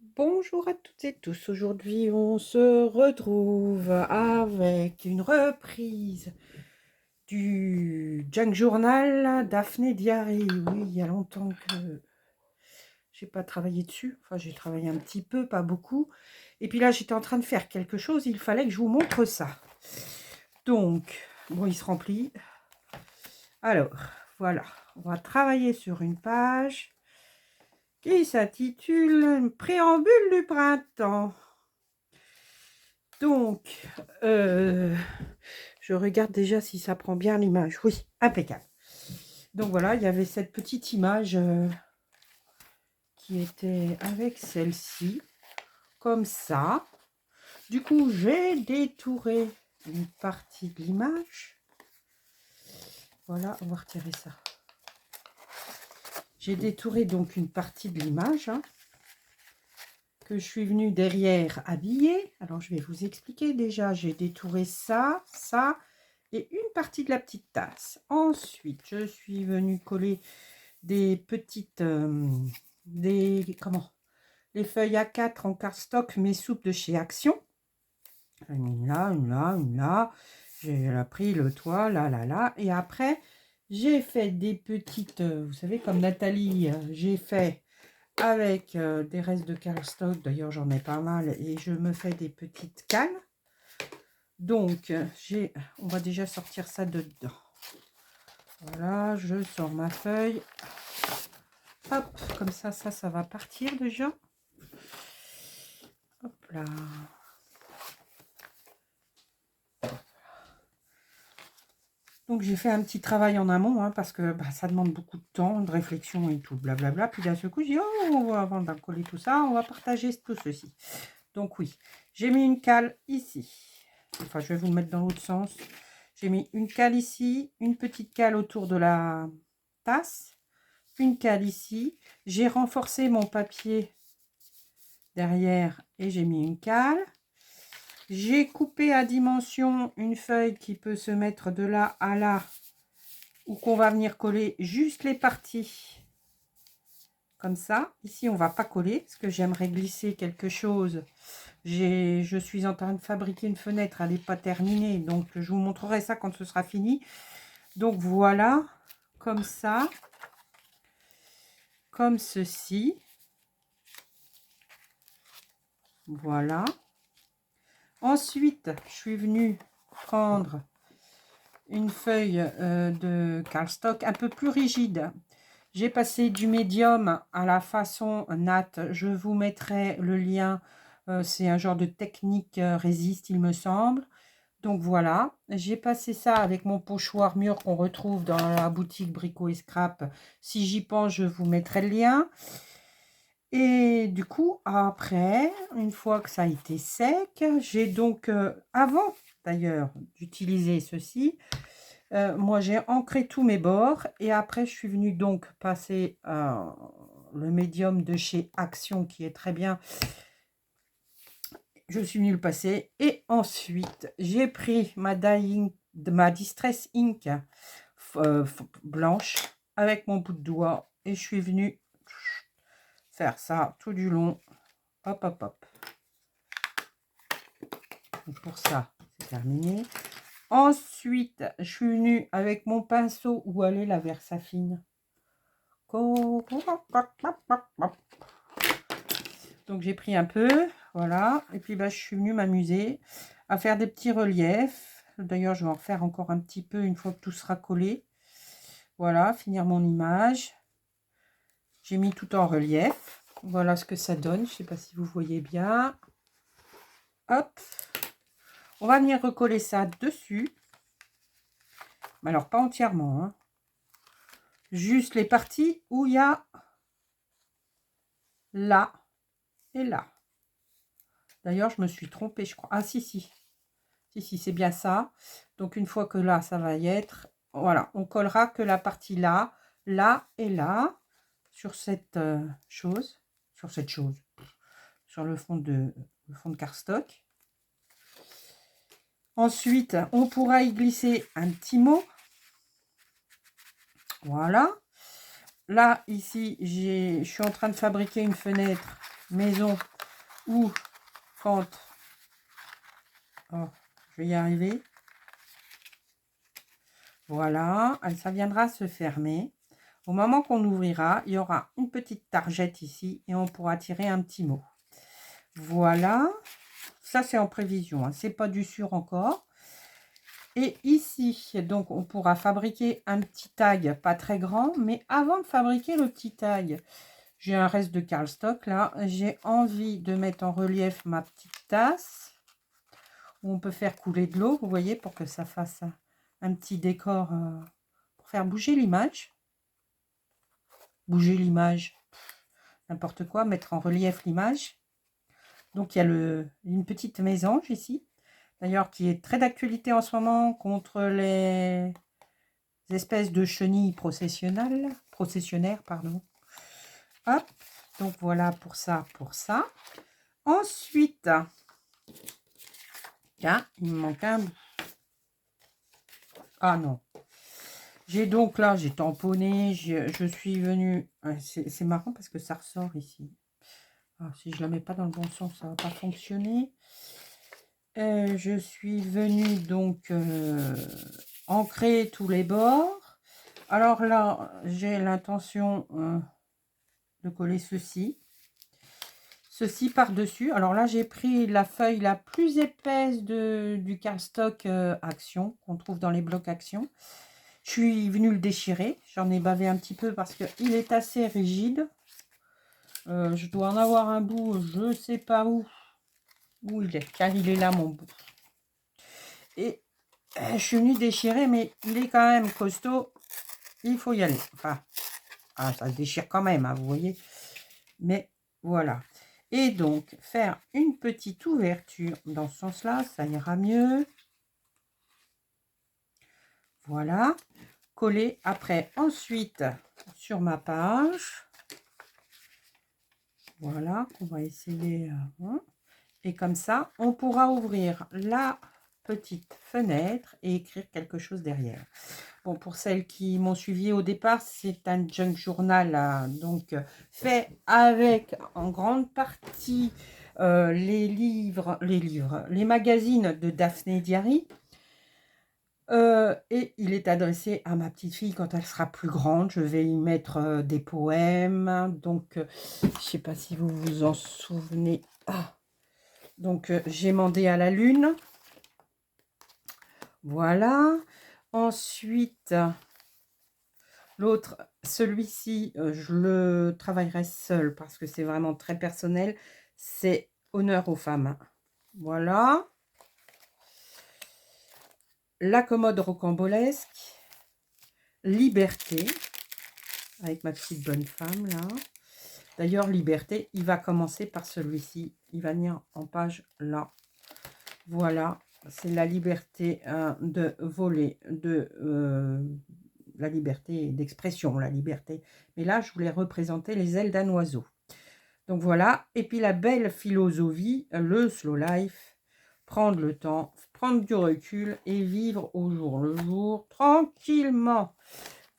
Bonjour à toutes et tous. Aujourd'hui, on se retrouve avec une reprise du Junk Journal Daphné Diary. Oui, il y a longtemps que j'ai pas travaillé dessus. Enfin, j'ai travaillé un petit peu, pas beaucoup. Et puis là, j'étais en train de faire quelque chose. Il fallait que je vous montre ça. Donc, bon, il se remplit. Alors, voilà. On va travailler sur une page qui s'intitule Préambule du printemps. Donc, je regarde déjà si ça prend bien l'image. Oui, impeccable. Donc voilà, il y avait cette petite image qui était avec celle-ci, comme ça. Du coup, j'ai détouré une partie de l'image. Voilà, on va retirer ça. J'ai détouré donc une partie de l'image que je suis venue derrière habiller. Alors, je vais vous expliquer déjà. J'ai détouré ça, ça et une partie de la petite tasse. Ensuite, je suis venue coller des petites les feuilles A4 en cardstock, mes soupes de chez Action. Une là, une là, une là. J'ai pris le toit, là, là, là. Et après, j'ai fait des petites, vous savez, comme Nathalie, j'ai fait avec des restes de cardstock. D'ailleurs, j'en ai pas mal. Et je me fais des petites cannes. Donc, on va déjà sortir ça de dedans. Voilà, je sors ma feuille. Hop, comme ça va partir déjà. Hop là. Donc j'ai fait un petit travail en amont, parce que ça demande beaucoup de temps, de réflexion et tout, blablabla. Puis d'un seul coup, j'ai dit, oh, avant de coller tout ça, on va partager tout ceci. Donc oui, j'ai mis une cale ici. Enfin, je vais vous le mettre dans l'autre sens. J'ai mis une cale ici, une petite cale autour de la tasse, une cale ici. J'ai renforcé mon papier derrière et j'ai mis une cale. J'ai coupé à dimension une feuille qui peut se mettre de là à là, ou qu'on va venir coller juste les parties comme ça. Ici, on va pas coller parce que j'aimerais glisser quelque chose. Je suis en train de fabriquer une fenêtre, elle n'est pas terminée, donc je vous montrerai ça quand ce sera fini. Donc voilà, comme ça, comme ceci. Voilà. Ensuite, je suis venue prendre une feuille de cardstock un peu plus rigide. J'ai passé du médium à la façon natte. Je vous mettrai le lien. C'est un genre de technique résiste, il me semble. Donc voilà, j'ai passé ça avec mon pochoir mûr qu'on retrouve dans la boutique Brico et Scrap. Si j'y pense, je vous mettrai le lien. Et du coup, après, une fois que ça a été sec, j'ai donc, avant d'ailleurs d'utiliser ceci, moi j'ai ancré tous mes bords et après je suis venue donc passer le médium de chez Action qui est très bien. Je suis venue le passer et ensuite j'ai pris ma Distress Ink blanche avec mon bout de doigt et je suis venue faire ça tout du long. Hop, hop, hop. Donc pour ça, c'est terminé. Ensuite, je suis venue avec mon pinceau. Où elle est la Versafine? Donc j'ai pris un peu, voilà. Et puis je suis venue m'amuser à faire des petits reliefs. D'ailleurs, je vais en refaire encore un petit peu une fois que tout sera collé. Voilà, finir mon image. J'ai mis tout en relief. Voilà ce que ça donne. Je ne sais pas si vous voyez bien. Hop. On va venir recoller ça dessus. Mais alors, pas entièrement. Juste les parties où il y a là et là. D'ailleurs, je me suis trompée, je crois. Ah, si, si. Si, c'est bien ça. Donc, une fois que là, ça va y être, voilà, on collera que la partie là, là et là, sur cette chose, sur le fond de cardstock. Ensuite, on pourra y glisser un petit mot. Voilà. Là, ici, je suis en train de fabriquer une fenêtre maison où quand... Oh, je vais y arriver. Voilà, ça viendra se fermer. Au moment qu'on ouvrira, il y aura une petite targette ici et on pourra tirer un petit mot. Voilà, ça c'est en prévision, hein. C'est pas du sûr encore. Et ici, donc on pourra fabriquer un petit tag, pas très grand, mais avant de fabriquer le petit tag, j'ai un reste de cardstock là, j'ai envie de mettre en relief ma petite tasse, où on peut faire couler de l'eau, vous voyez, pour que ça fasse un petit décor, pour faire bouger l'image. Bouger l'image, n'importe quoi, mettre en relief l'image. Donc il y a une petite mésange ici, d'ailleurs qui est très d'actualité en ce moment contre les espèces de chenilles processionnaires, pardon. Hop, donc voilà pour ça, pour ça. Ensuite, tiens, il me manque un. Ah non. J'ai donc là, j'ai tamponné, je suis venue. C'est marrant parce que ça ressort ici. Ah, si je ne la mets pas dans le bon sens, ça ne va pas fonctionner. Je suis venue donc ancrer tous les bords. Alors là, j'ai l'intention de coller ceci par-dessus. Alors là, j'ai pris la feuille la plus épaisse du cardstock Action qu'on trouve dans les blocs Action. Je suis venue le déchirer. J'en ai bavé un petit peu parce qu'il est assez rigide. Je dois en avoir un bout, je ne sais pas où il est, car il est là mon bout. Et je suis venue déchirer, mais il est quand même costaud. Il faut y aller. Enfin, ça se déchire quand même, hein, vous voyez. Mais voilà. Et donc, faire une petite ouverture dans ce sens-là, ça ira mieux. Voilà. Coller après, ensuite, sur ma page. Voilà, on va essayer. Et comme ça, on pourra ouvrir la petite fenêtre et écrire quelque chose derrière. Bon, pour celles qui m'ont suivi au départ, c'est un junk journal, donc fait avec en grande partie les magazines de Daphné Diary. Et il est adressé à ma petite fille quand elle sera plus grande. Je vais y mettre des poèmes. Donc, je ne sais pas si vous vous en souvenez. Ah. Donc, j'ai mandé à la lune. Voilà. Ensuite, l'autre, celui-ci, je le travaillerai seul parce que c'est vraiment très personnel. C'est honneur aux femmes. Voilà. La commode rocambolesque. Liberté. Avec ma petite bonne femme, là. D'ailleurs, Liberté, il va commencer par celui-ci. Il va venir en page là. Voilà. C'est la liberté de voler, la liberté d'expression, la liberté. Mais là, je voulais représenter les ailes d'un oiseau. Donc voilà. Et puis la belle philosophie, le slow life, prendre le temps, prendre du recul et vivre au jour le jour, tranquillement.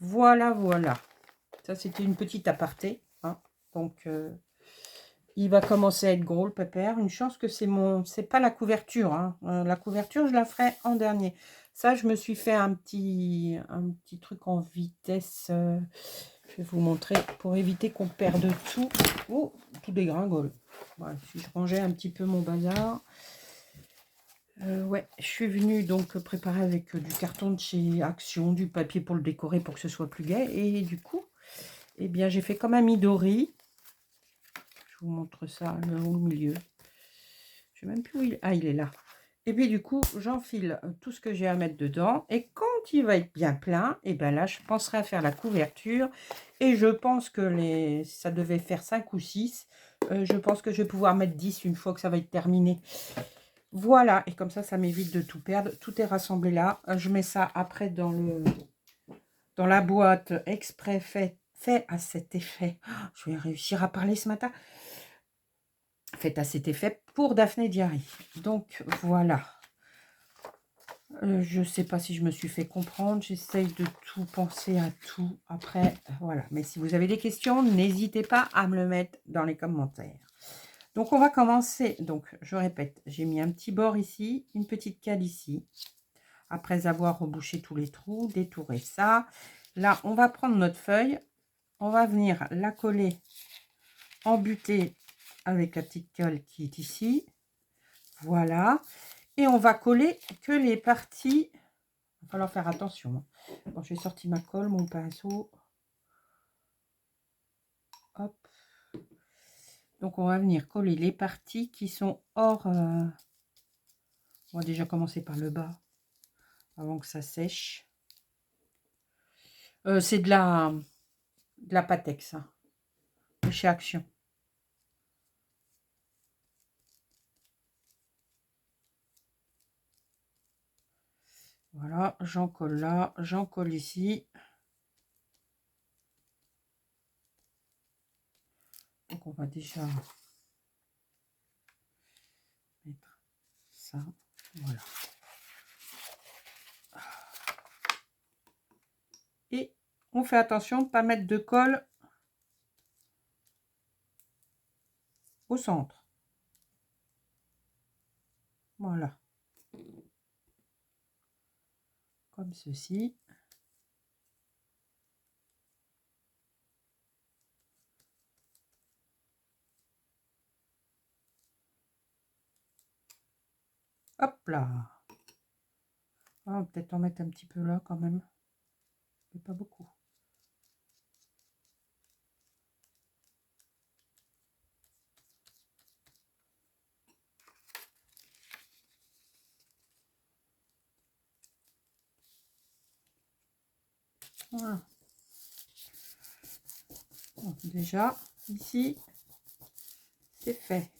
Voilà, voilà. Ça, c'était une petite aparté. Hein. Donc, il va commencer à être gros, le pépère. Une chance que c'est pas la couverture. Hein. La couverture, je la ferai en dernier. Ça, je me suis fait un petit truc en vitesse. Je vais vous montrer pour éviter qu'on perde tout. Oh, tout dégringole. Voilà, si je rangeais un petit peu mon bazar. Ouais, je suis venue donc préparer avec du carton de chez Action, du papier pour le décorer pour que ce soit plus gai. Et du coup, eh bien, j'ai fait comme un midori. Je vous montre ça là, au milieu. Je sais même plus où il est. Ah, il est là. Et puis du coup, j'enfile tout ce que j'ai à mettre dedans. Et quand il va être bien plein, et bien là, je penserai à faire la couverture. Et je pense que ça devait faire 5 ou 6. Je pense que je vais pouvoir mettre 10 une fois que ça va être terminé. Voilà. Et comme ça m'évite de tout perdre. Tout est rassemblé là. Je mets ça après dans la boîte exprès fait à cet effet. Oh, je vais réussir à parler ce matin. Fait à cet effet pour Daphné Diary. Donc voilà. Je ne sais pas si je me suis fait comprendre. J'essaye de tout penser à tout. Après, voilà. Mais si vous avez des questions, n'hésitez pas à me le mettre dans les commentaires. Donc, on va commencer. Donc, je répète, j'ai mis un petit bord ici, une petite cale ici. Après avoir rebouché tous les trous, détouré ça. Là, on va prendre notre feuille. On va venir la coller, embuter avec la petite colle qui est ici. Voilà. Et on va coller que les parties. Il va falloir faire attention. Bon, j'ai sorti ma colle, mon pinceau. Hop. Donc, on va venir coller les parties qui sont hors... On va déjà commencer par le bas, avant que ça sèche. C'est de la Patex, hein, de chez Action. Voilà, j'en colle là, j'en colle ici. Donc, on va déjà mettre ça. Voilà. Et on fait attention de ne pas mettre de colle au centre. Voilà. Comme ceci. Hop là. On va peut-être en mettre un petit peu là quand même. Mais pas beaucoup. Voilà. Donc déjà, ici, c'est fait.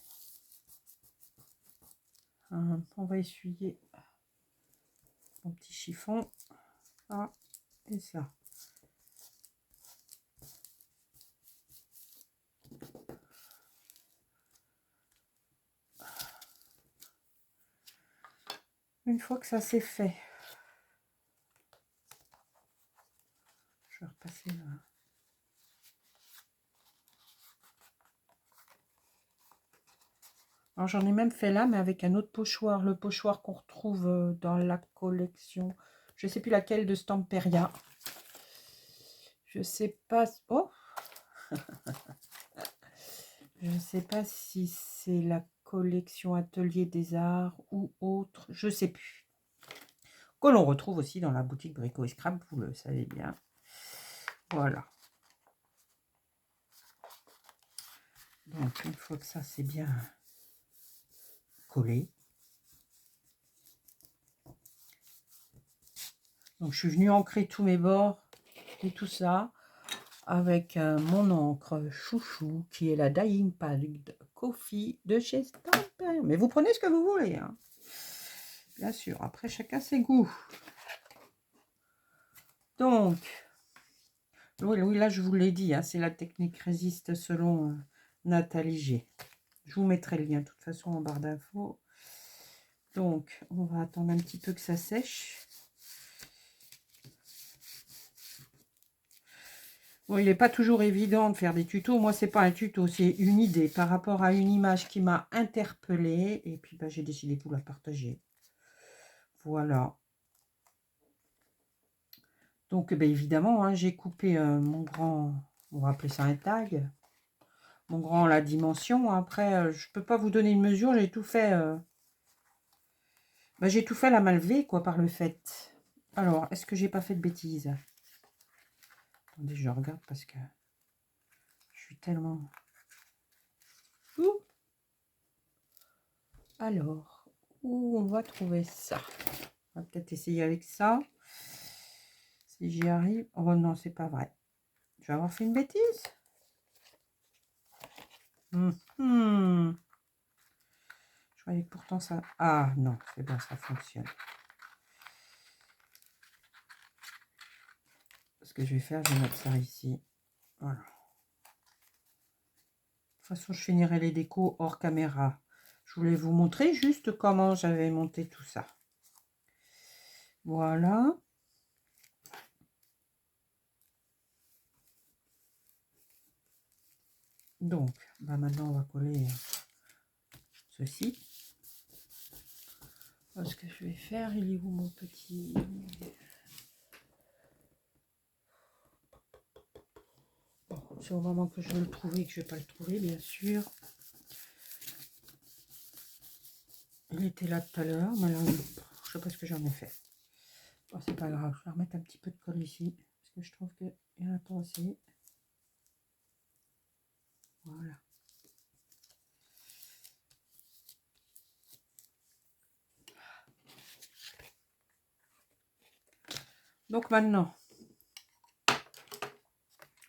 On va essuyer mon petit chiffon. Ça et ça. Une fois que ça c'est fait, je vais repasser là. Alors j'en ai même fait là, mais avec un autre pochoir, le pochoir qu'on retrouve dans la collection. Je ne sais plus laquelle de Stamperia. Je sais pas. Oh, je ne sais pas si c'est la collection Atelier des Arts ou autre. Je ne sais plus. Que l'on retrouve aussi dans la boutique Brico et Scrap, vous le savez bien. Voilà. Donc une fois que ça c'est bien collé. Donc je suis venue ancrer tous mes bords et tout ça avec mon encre chouchou qui est la Dying Pad Coffee de chez Stamper. Mais vous prenez ce que vous voulez, hein. Bien sûr, après chacun ses goûts. Donc, oui, là je vous l'ai dit, hein, c'est la technique résiste selon Nathalie G. Je vous mettrai le lien de toute façon en barre d'infos. Donc, on va attendre un petit peu que ça sèche. Bon, il n'est pas toujours évident de faire des tutos. Moi, c'est pas un tuto, c'est une idée par rapport à une image qui m'a interpellée. Et puis, bah, j'ai décidé de vous la partager. Voilà. Donc, bah, évidemment, hein, j'ai coupé mon grand, on va appeler ça un tag. Mon grand, la dimension. Après, je peux pas vous donner une mesure. J'ai tout fait. Bah, j'ai tout fait à la main levée, quoi, par le fait. Alors, est-ce que j'ai pas fait de bêtises? Attendez, je regarde parce que je suis tellement... Ouh. Alors, où on va trouver ça? On va peut-être essayer avec ça. Si j'y arrive. Oh non, c'est pas vrai. Je vais avoir fait une bêtise. Je croyais que pourtant ça... Ah non, c'est bon, ça fonctionne. Ce que je vais faire, je vais mettre ça ici. Voilà. De toute façon, je finirai les décos hors caméra. Je voulais vous montrer juste comment j'avais monté tout ça. Voilà. Donc, bah maintenant, on va coller ceci. Ce que je vais faire, il est où mon petit... Bon, c'est au moment que je vais le trouver que je vais pas le trouver, bien sûr. Il était là tout à l'heure, mais là, je sais pas ce que j'en ai fait. Bon, c'est pas grave, je vais remettre un petit peu de colle ici, parce que je trouve qu'il y en a pas assez. Voilà. Donc maintenant,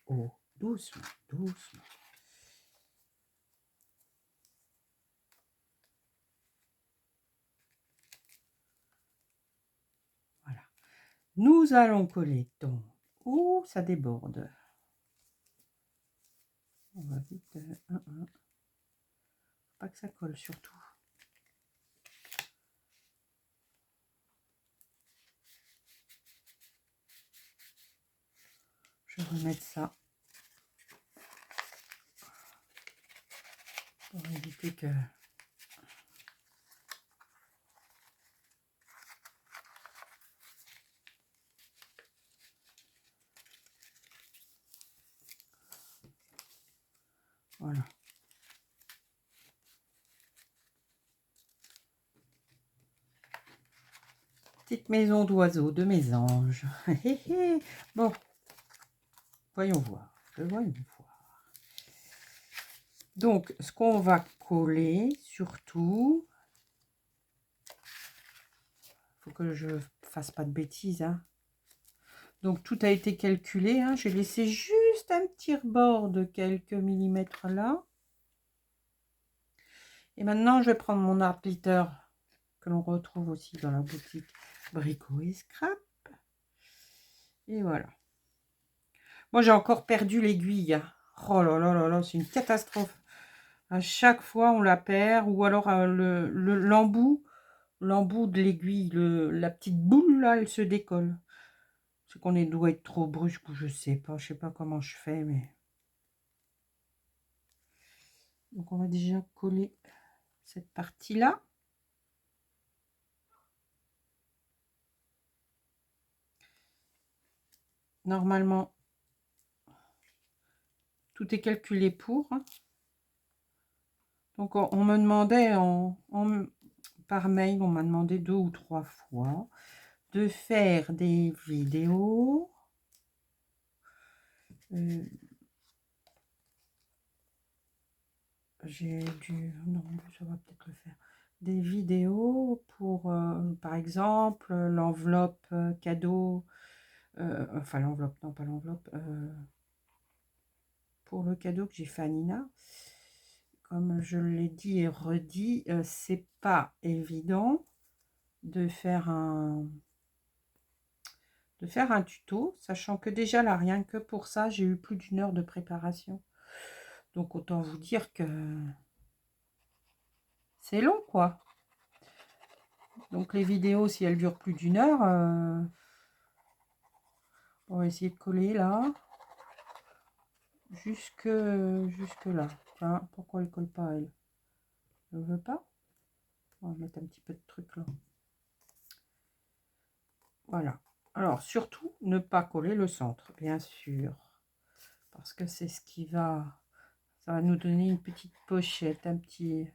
oh, doucement, doucement. Voilà. Nous allons coller donc. Ouh, ça déborde. On va vite. Pas que ça colle surtout. Je vais remettre ça. Pour éviter que... Voilà. Petite maison d'oiseaux de mes anges. Bon, voyons voir. Voyons voir. Donc, ce qu'on va coller, surtout, faut que je fasse pas de bêtises. Hein. Donc, tout a été calculé. Hein. J'ai laissé juste un petit rebord de quelques millimètres là. Et maintenant, je vais prendre mon art glitter que l'on retrouve aussi dans la boutique Brico et Scrap. Et voilà. Moi, j'ai encore perdu l'aiguille. Oh là là là là, c'est une catastrophe. À chaque fois, on la perd. Ou alors l'embout de l'aiguille, la petite boule, là, elle se décolle. C'est qu'on doit être trop brusque ou je sais pas. Je sais pas comment je fais, mais... Donc, on va déjà coller cette partie-là. Normalement, tout est calculé pour. Hein. Donc, on me demandait par mail, on m'a demandé 2 ou 3 fois de faire des vidéos. J'ai dû... Non, ça va peut-être le faire. Des vidéos pour, par exemple, l'enveloppe cadeau. Enfin, l'enveloppe, non, pas l'enveloppe. Pour le cadeau que j'ai fait à Nina. Comme je l'ai dit et redit, c'est pas évident de faire un tuto, sachant que déjà là, rien que pour ça, j'ai eu plus d'1 heure de préparation. Donc autant vous dire que c'est long, quoi. Donc les vidéos, si elles durent plus d'1 heure, on va essayer de coller là, jusque là. Tiens, pourquoi elle colle pas, elle? Elle ne veut pas? On va mettre un petit peu de truc là. Voilà. Alors, surtout, ne pas coller le centre, bien sûr. Parce que c'est ce qui va... Ça va nous donner une petite pochette, un petit...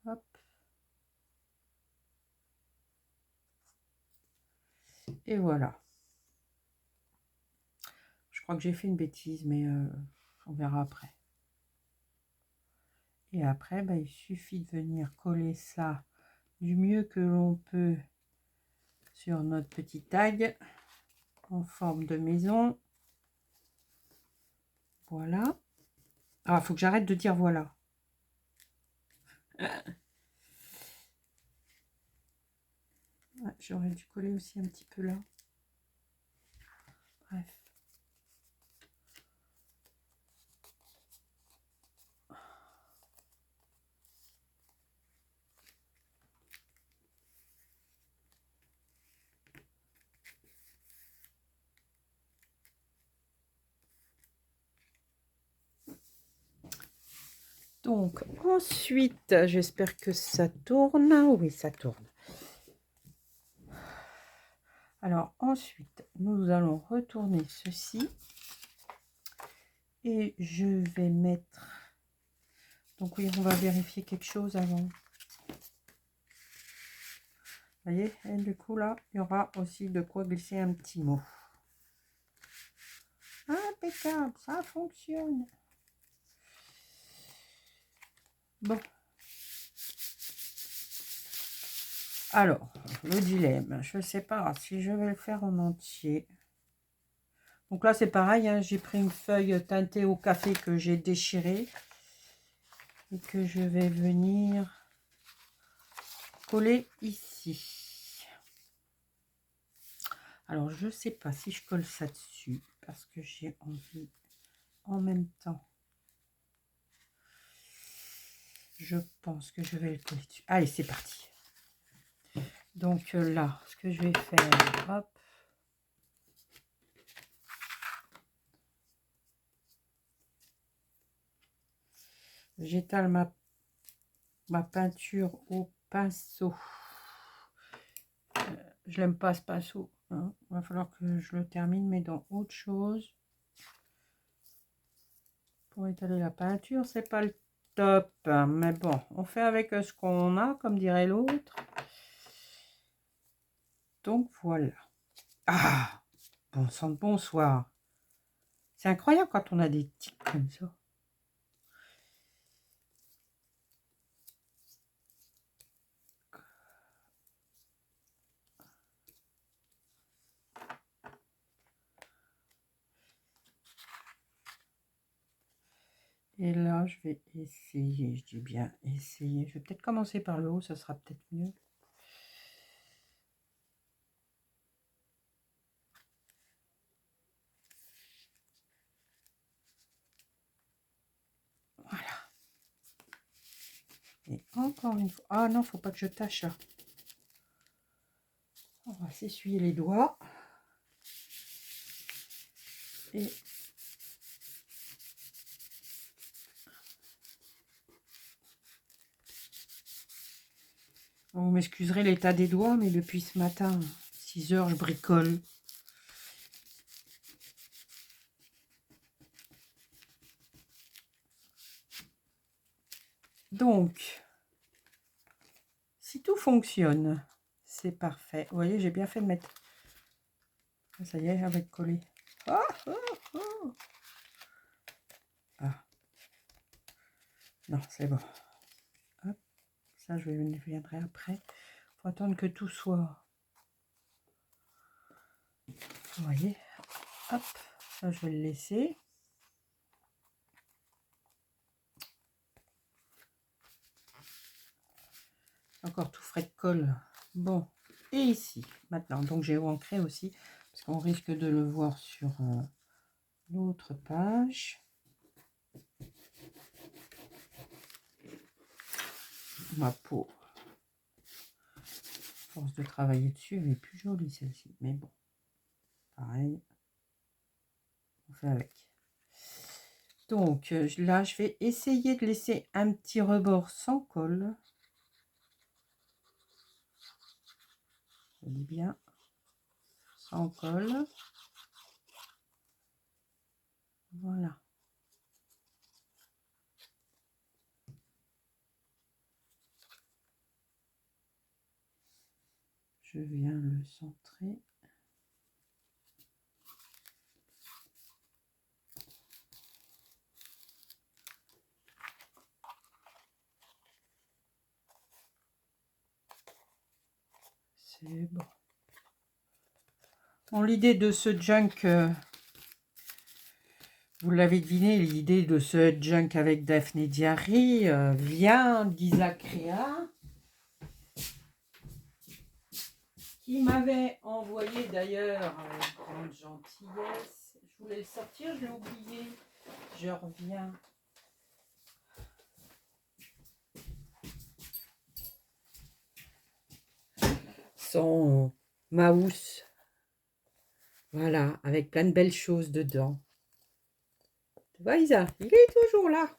Hop. Et voilà. Je crois que j'ai fait une bêtise, mais on verra après. Et après, ben, il suffit de venir coller ça du mieux que l'on peut sur notre petit tag en forme de maison. Voilà. Ah, il faut que j'arrête de dire voilà. Ouais, j'aurais dû coller aussi un petit peu là. Bref. Donc, ensuite, j'espère que ça tourne. Oui, ça tourne. Alors, ensuite, nous allons retourner ceci. Et je vais mettre... Donc, oui, on va vérifier quelque chose avant. Vous voyez, et du coup, là, il y aura aussi de quoi glisser un petit mot. Impeccable, ça fonctionne. Bon. Alors, le dilemme, je ne sais pas si je vais le faire en entier. Donc là, c'est pareil, hein, j'ai pris une feuille teintée au café que j'ai déchirée et que je vais venir coller ici. Alors, je ne sais pas si je colle ça dessus parce que j'ai envie en même temps. Je pense que je vais le coller dessus. Allez, c'est parti. Donc là, ce que je vais faire, hop. J'étale ma peinture au pinceau. Je l'aime pas ce pinceau. Hein. Il va falloir que je le termine, mais dans autre chose. Pour étaler la peinture, c'est pas le top. Hein, mais bon, on fait avec ce qu'on a, comme dirait l'autre. Donc voilà. Ah, bon sang de bonsoir. C'est incroyable quand on a des tics comme ça. Et là, je vais essayer, je dis bien essayer. Je vais peut-être commencer par le haut, ça sera peut-être mieux. Voilà. Et encore une fois. Ah non, faut pas que je tâche là. On va s'essuyer les doigts. Et vous m'excuserez l'état des doigts, mais depuis ce matin, 6 heures, je bricole. Donc, si tout fonctionne, c'est parfait. Vous voyez, j'ai bien fait de mettre. Ça y est, elle va être collée. Ah, ah, ah. Ah. Non, c'est bon. Hop. Ça, je viendrai après. Il faut attendre que tout soit... Vous voyez. Hop. Ça, je vais le laisser. Encore tout frais de colle. Bon. Et ici, maintenant. Donc, j'ai ancré aussi. Parce qu'on risque de le voir sur l'autre page. Ma peau. Force de travailler dessus, elle est plus jolie celle-ci. Mais bon. Pareil. On fait avec. Donc là, je vais essayer de laisser un petit rebord sans colle. Je dis bien sans colle. Voilà. Je viens le centrer. C'est bon. Bon, l'idée de ce junk, vous l'avez deviné, l'idée de ce junk avec Daphné Diary vient d'Isaac Réa, qui m'avait envoyé d'ailleurs avec grande gentillesse. Je voulais le sortir, je l'ai oublié. Je reviens. Son mouse. Voilà, avec plein de belles choses dedans. Tu vois, Isa, il est toujours là.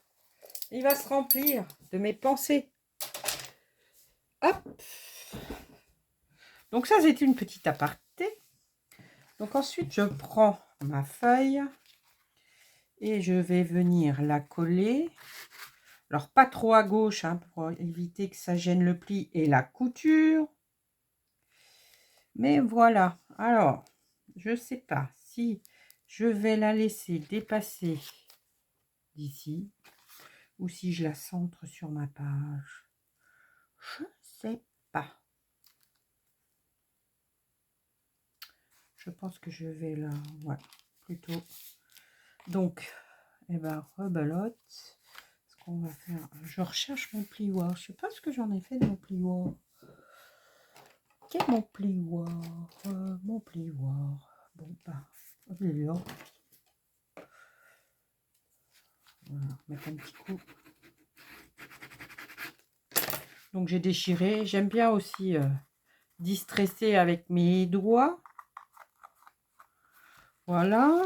il va se remplir de mes pensées. Hop. Donc ça, c'est une petite aparté. Donc ensuite, je prends ma feuille et je vais venir la coller. Alors, pas trop à gauche, hein, pour éviter que ça gêne le pli et la couture. Mais voilà. Alors, je ne sais pas si je vais la laisser dépasser d'ici ou si je la centre sur ma page. Je ne sais pas. Je pense que je vais la... Ouais, plutôt. Donc, eh ben, rebelote. Ce qu'on va faire... Je recherche mon plioir. Je ne sais pas ce que j'en ai fait de mon plioir. Quel est mon plioir? Mon plioir. Bon, bah, il est là. Voilà, mettre un petit coup. Donc, j'ai déchiré. J'aime bien aussi distresser avec mes doigts. Voilà.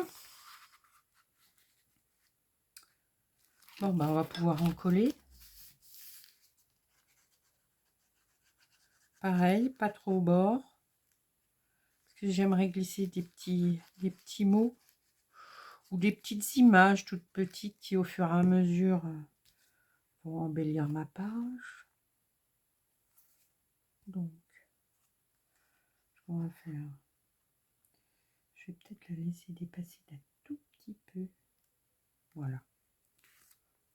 Bon, bah, on va pouvoir en coller. Pareil, pas trop au bord. Parce que j'aimerais glisser des petits mots ou des petites images toutes petites qui, au fur et à mesure, vont embellir ma page. Donc, ce qu'on va faire, je vais peut-être la laisser dépasser d'un tout petit peu. Voilà.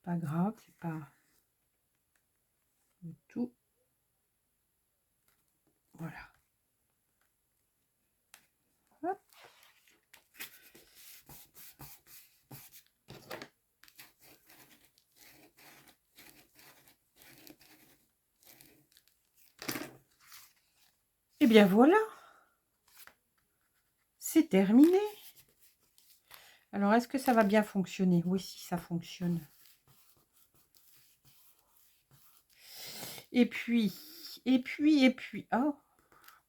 Pas grave, c'est pas du tout. Voilà. Hop. Et bien voilà. C'est terminé. Alors, est-ce que ça va bien fonctionner? Oui, si ça fonctionne. Et puis, oh,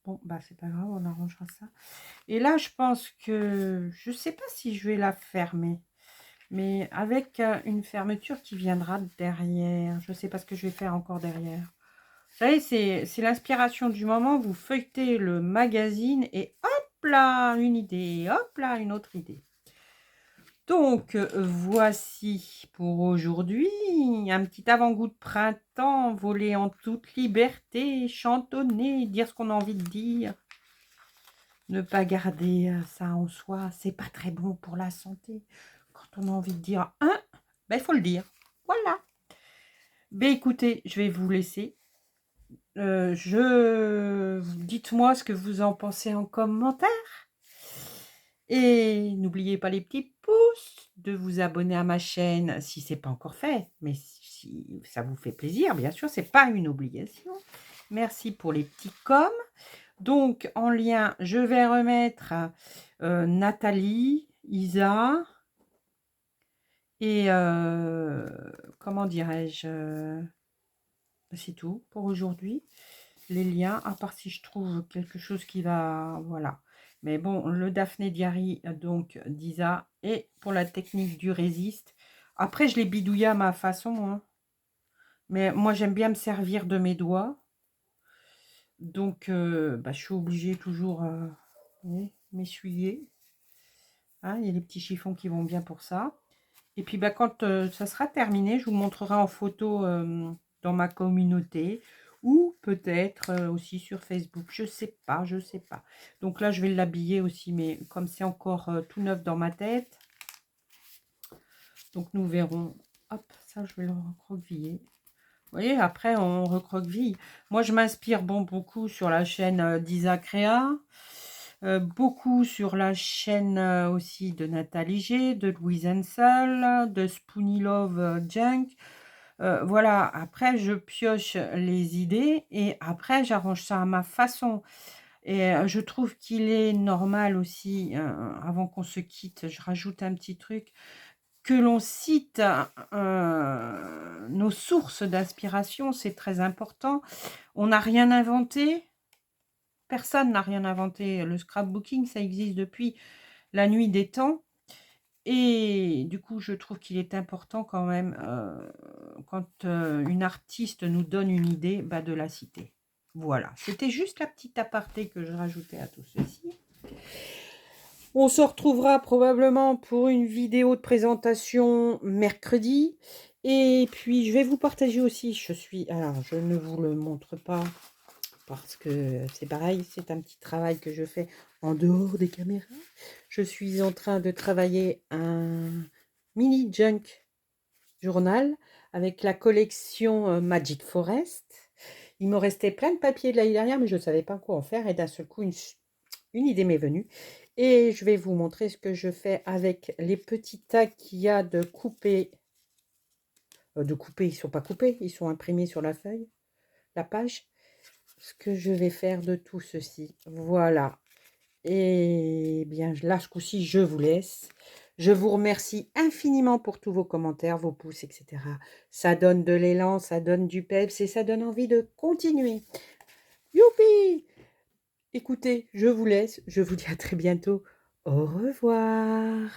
bon, bah c'est pas grave, on arrangera ça. Et là, je pense que, je sais pas si je vais la fermer, mais avec une fermeture qui viendra derrière. Je sais pas ce que je vais faire encore derrière. Vous savez, c'est l'inspiration du moment. Vous feuilletez le magazine et hop là, une idée, hop là, une autre idée. Donc, voici pour aujourd'hui un petit avant-goût de printemps, voler en toute liberté, chantonner, dire ce qu'on a envie de dire. Ne pas garder ça en soi, c'est pas très bon pour la santé. Quand on a envie de dire « un », ben, il faut le dire. Voilà. Ben, écoutez, je vais vous laisser. Dites-moi ce que vous en pensez en commentaire. Et n'oubliez pas les petits pouces, de vous abonner à ma chaîne si ce n'est pas encore fait. Mais si ça vous fait plaisir, bien sûr, ce n'est pas une obligation. Merci pour les petits coms. Donc, en lien, je vais remettre Nathalie, Isa et comment dirais-je, c'est tout pour aujourd'hui. Les liens, à part si je trouve quelque chose qui va, voilà. Mais bon, le Daphné Diary, donc d'Isa, et pour la technique du résiste. Après, je l'ai bidouillé à ma façon, hein. Mais moi, j'aime bien me servir de mes doigts. Donc, bah, je suis obligée toujours m'essuyer. Hein, il y a les petits chiffons qui vont bien pour ça. Et puis, bah, quand ça sera terminé, je vous montrerai en photo dans ma communauté ou peut-être aussi sur Facebook. Je sais pas, je sais pas. Donc là, je vais l'habiller aussi, mais comme c'est encore tout neuf dans ma tête. Donc, nous verrons. Hop, ça, je vais le recroqueviller. Vous voyez, après, on recroqueville. Moi, je m'inspire beaucoup sur la chaîne d'Isa Créa. Beaucoup sur la chaîne aussi de Nathalie G, de Louise Ansel, de Spoony Love Junk. Voilà, après je pioche les idées et après j'arrange ça à ma façon. Et je trouve qu'il est normal aussi, avant qu'on se quitte, je rajoute un petit truc, que l'on cite nos sources d'inspiration, c'est très important. On n'a rien inventé. Personne n'a rien inventé. Le scrapbooking, ça existe depuis la nuit des temps. Et du coup, je trouve qu'il est important quand même, quand une artiste nous donne une idée, bah, de la citer. Voilà, c'était juste la petite aparté que je rajoutais à tout ceci. On se retrouvera probablement pour une vidéo de présentation mercredi. Et puis, je vais vous partager aussi, alors, je ne vous le montre pas parce que c'est pareil, c'est un petit travail que je fais en dehors des caméras. Je suis en train de travailler un mini junk journal avec la collection Magic Forest. Il me restait plein de papiers de l'année dernière, mais je ne savais pas quoi en faire. Et d'un seul coup, une idée m'est venue. Et je vais vous montrer ce que je fais avec les petits tas qu'il y a de coupés. Ils ne sont pas coupés, ils sont imprimés sur la feuille, la page. Ce que je vais faire de tout ceci. Voilà. Et bien là, ce coup-ci, je vous laisse. Je vous remercie infiniment pour tous vos commentaires, vos pouces, etc. Ça donne de l'élan, ça donne du peps et ça donne envie de continuer. Youpi! Écoutez, je vous laisse. Je vous dis à très bientôt. Au revoir.